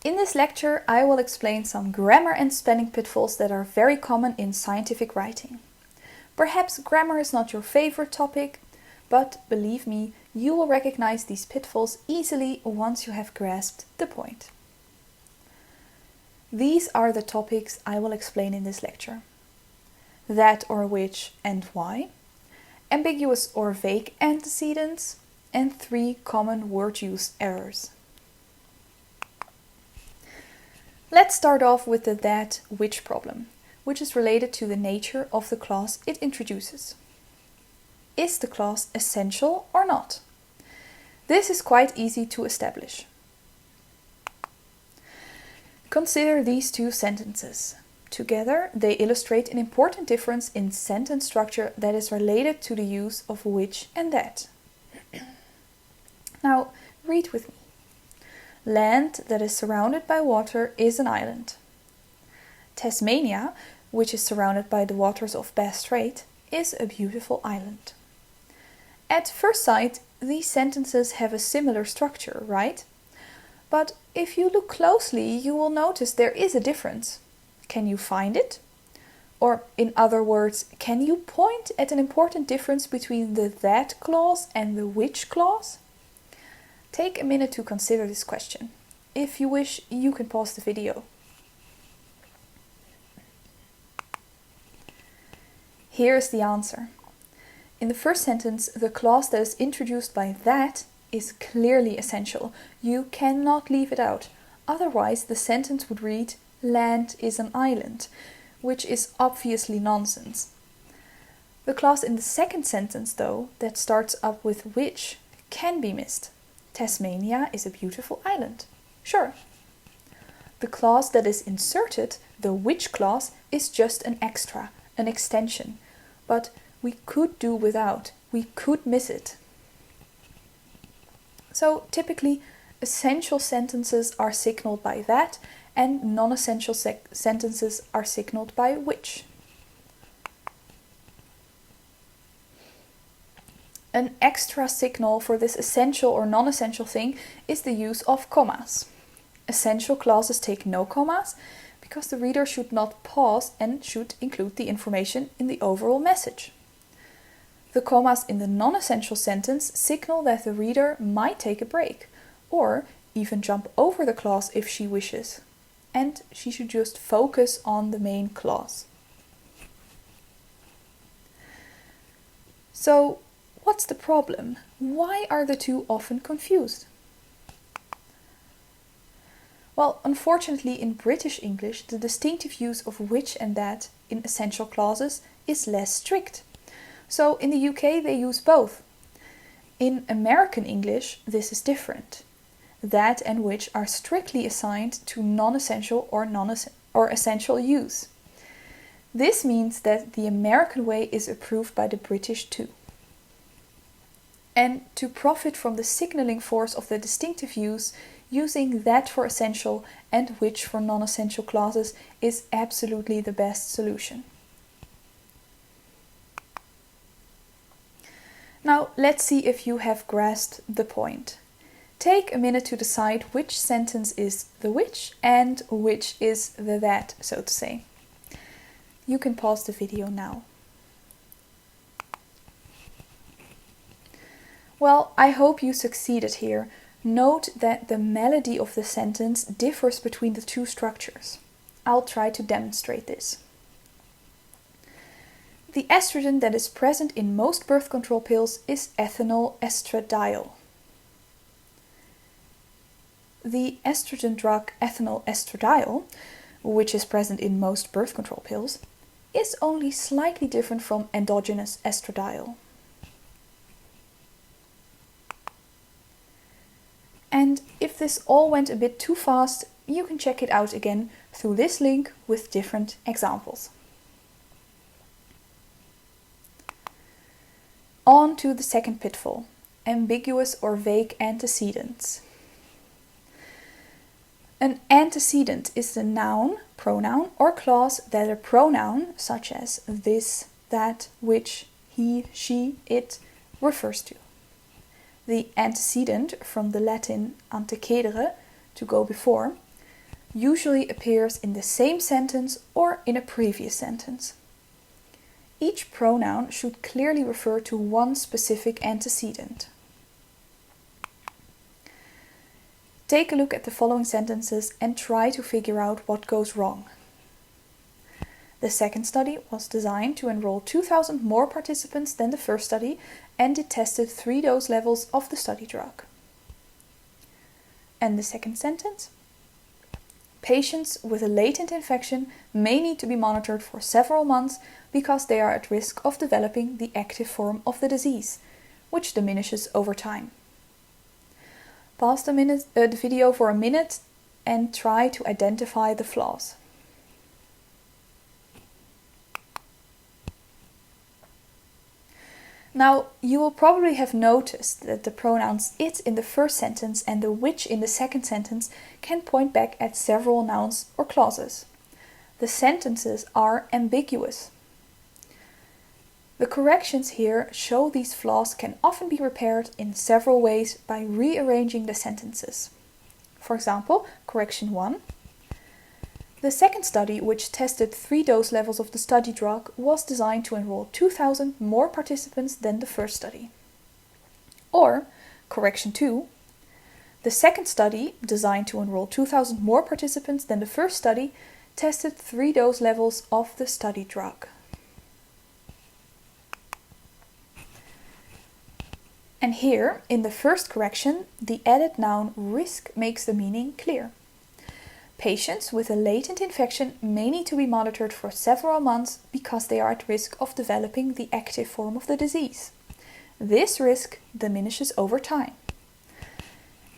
In this lecture, I will explain some grammar and spelling pitfalls that are very common in scientific writing. Perhaps grammar is not your favorite topic, but believe me, you will recognize these pitfalls easily once you have grasped the point. These are the topics I will explain in this lecture. That or which and why, ambiguous or vague antecedents, and 3 common word use errors. Let's start off with the that which problem, which is related to the nature of the clause it introduces. Is the clause essential or not? This is quite easy to establish. Consider these 2 sentences. Together, they illustrate an important difference in sentence structure that is related to the use of which and that. Now, read with me. Land that is surrounded by water is an island. Tasmania, which is surrounded by the waters of Bass Strait, is a beautiful island. At first sight, these sentences have a similar structure, right? But if you look closely, you will notice there is a difference. Can you find it? Or in other words, can you point at an important difference between the that clause and the which clause? Take a minute to consider this question. If you wish, you can pause the video. Here is the answer. In the first sentence, the clause that is introduced by that is clearly essential. You cannot leave it out. Otherwise, the sentence would read, land is an island, which is obviously nonsense. The clause in the second sentence, though, that starts up with which, can be missed. Tasmania is a beautiful island. Sure. The clause that is inserted, the which clause, is just an extra, an extension. But we could do without, we could miss it. So typically, essential sentences are signaled by that, and non-essential sentences are signaled by which. An extra signal for this essential or non-essential thing is the use of commas. Essential clauses take no commas because the reader should not pause and should include the information in the overall message. The commas in the non-essential sentence signal that the reader might take a break or even jump over the clause if she wishes, and she should just focus on the main clause. So, what's the problem? Why are the 2 often confused? Well, unfortunately in British English, the distinctive use of which and that in essential clauses is less strict. So in the UK they use both. In American English this is different. That and which are strictly assigned to non-essential or essential use. This means that the American way is approved by the British too. And to profit from the signaling force of the distinctive use, using that for essential and which for non-essential clauses is absolutely the best solution. Now let's see if you have grasped the point. Take a minute to decide which sentence is the which and which is the that, so to say. You can pause the video now. Well, I hope you succeeded here. Note that the melody of the sentence differs between the 2 structures. I'll try to demonstrate this. The estrogen that is present in most birth control pills is ethinyl estradiol. The estrogen drug ethinyl estradiol, which is present in most birth control pills, is only slightly different from endogenous estradiol. And if this all went a bit too fast, you can check it out again through this link with different examples. On to the second pitfall, ambiguous or vague antecedents. An antecedent is the noun, pronoun, or clause that a pronoun, such as this, that, which, he, she, it, refers to. The antecedent, from the Latin antecedere, to go before, usually appears in the same sentence or in a previous sentence. Each pronoun should clearly refer to one specific antecedent. Take a look at the following sentences and try to figure out what goes wrong. The second study was designed to enroll 2,000 more participants than the first study, and it tested 3 dose levels of the study drug. And the second sentence? Patients with a latent infection may need to be monitored for several months because they are at risk of developing the active form of the disease, which diminishes over time. Pause the video for a minute and try to identify the flaws. Now, you will probably have noticed that the pronouns it in the first sentence and the which in the second sentence can point back at several nouns or clauses. The sentences are ambiguous. The corrections here show these flaws can often be repaired in several ways by rearranging the sentences. For example, correction 1. The second study, which tested 3 dose levels of the study drug, was designed to enroll 2,000 more participants than the first study. Or, correction 2. The second study, designed to enroll 2,000 more participants than the first study, tested 3 dose levels of the study drug. And here, in the first correction, the added noun risk makes the meaning clear. Patients with a latent infection may need to be monitored for several months because they are at risk of developing the active form of the disease. This risk diminishes over time.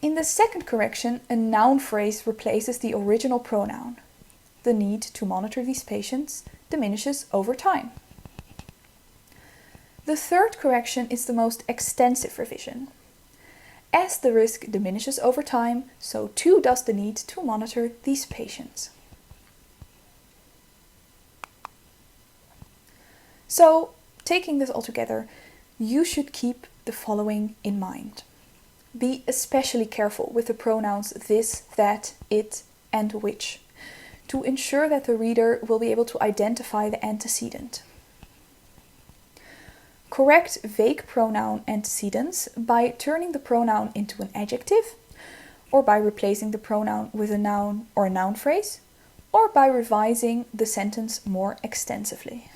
In the second correction, a noun phrase replaces the original pronoun. The need to monitor these patients diminishes over time. The third correction is the most extensive revision. As the risk diminishes over time, so too does the need to monitor these patients. So, taking this all together, you should keep the following in mind. Be especially careful with the pronouns this, that, it, and which, to ensure that the reader will be able to identify the antecedent. Correct vague pronoun antecedents by turning the pronoun into an adjective, or by replacing the pronoun with a noun or a noun phrase, or by revising the sentence more extensively.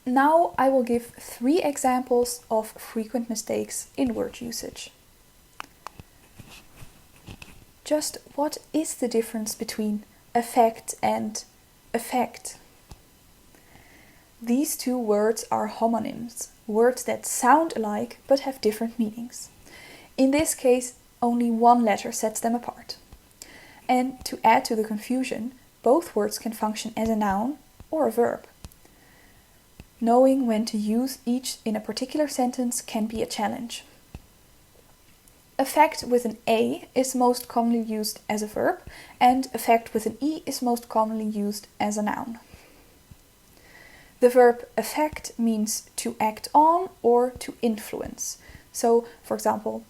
Now I will give 3 examples of frequent mistakes in word usage. Just what is the difference between affect and effect? These 2 words are homonyms, words that sound alike but have different meanings. In this case, only one letter sets them apart. And to add to the confusion, both words can function as a noun or a verb. Knowing when to use each in a particular sentence can be a challenge. Affect with an A is most commonly used as a verb, and affect with an E is most commonly used as a noun. The verb affect means to act on or to influence. So, for example,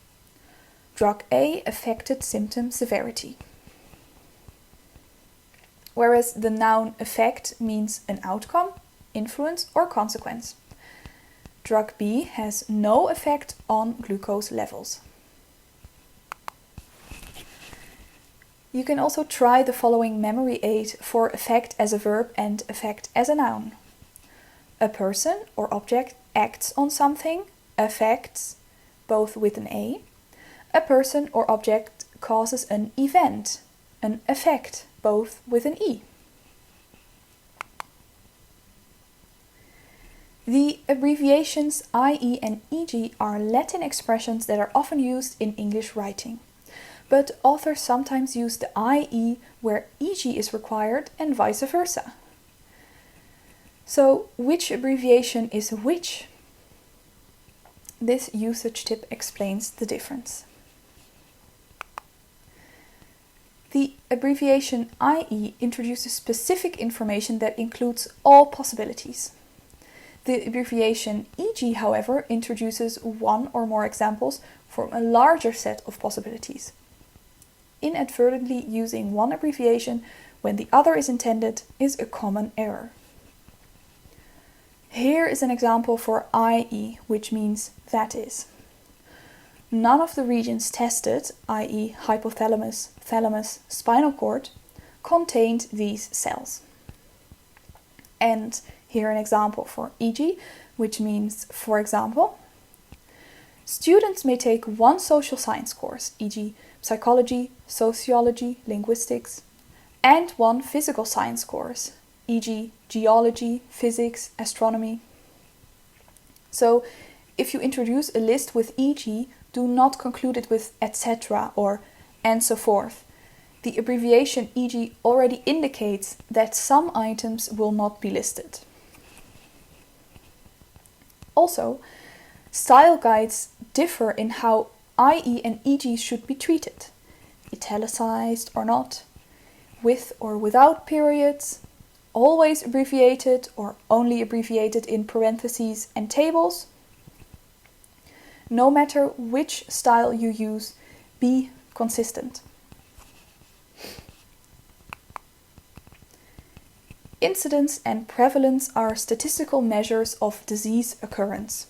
drug A affected symptom severity. Whereas the noun effect means an outcome, influence, or consequence. Drug B has no effect on glucose levels. You can also try the following memory aid for affect as a verb and affect as a noun. A person or object acts on something, affects, both with an A. A person or object causes an event, an effect, both with an E. The abbreviations IE and EG are Latin expressions that are often used in English writing. But authors sometimes use the IE where EG is required and vice versa. So, which abbreviation is which? This usage tip explains the difference. The abbreviation IE introduces specific information that includes all possibilities. The abbreviation EG, however, introduces one or more examples from a larger set of possibilities. Inadvertently using one abbreviation when the other is intended is a common error. Here is an example for IE, which means that is. None of the regions tested, i.e. hypothalamus, thalamus, spinal cord, contained these cells. And here an example for EG, which means, for example, students may take one social science course, e.g. psychology, sociology, linguistics, and one physical science course, e.g. geology, physics, astronomy. So, if you introduce a list with e.g., do not conclude it with etc. or and so forth. The abbreviation e.g. already indicates that some items will not be listed. Also, style guides differ in how IE and EG should be treated, italicized or not, with or without periods, always abbreviated or only abbreviated in parentheses and tables. No matter which style you use, be consistent. Incidence and prevalence are statistical measures of disease occurrence.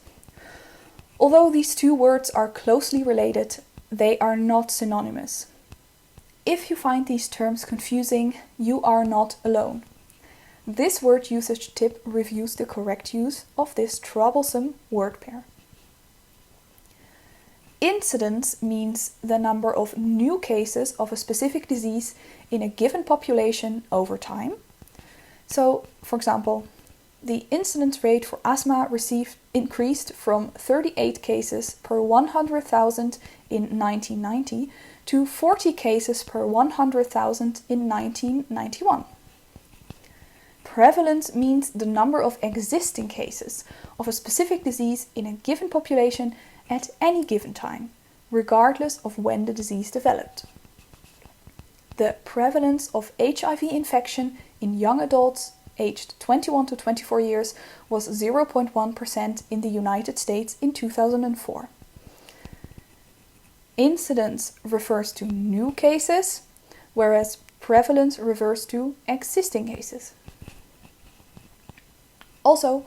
Although these two words are closely related, they are not synonymous. If you find these terms confusing, you are not alone. This word usage tip reviews the correct use of this troublesome word pair. Incidence means the number of new cases of a specific disease in a given population over time. So, for example, the incidence rate for asthma increased from 38 cases per 100,000 in 1990 to 40 cases per 100,000 in 1991. Prevalence means the number of existing cases of a specific disease in a given population at any given time, regardless of when the disease developed. The prevalence of HIV infection in young adults aged 21 to 24 years was 0.1% in the United States in 2004. Incidence refers to new cases, whereas prevalence refers to existing cases. Also,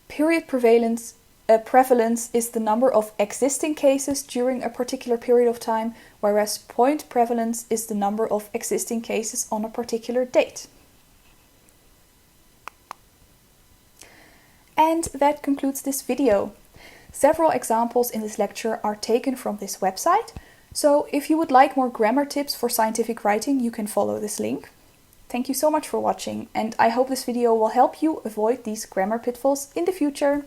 period prevalence is the number of existing cases during a particular period of time, whereas point prevalence is the number of existing cases on a particular date. And that concludes this video. Several examples in this lecture are taken from this website, so if you would like more grammar tips for scientific writing, you can follow this link. Thank you so much for watching, and I hope this video will help you avoid these grammar pitfalls in the future.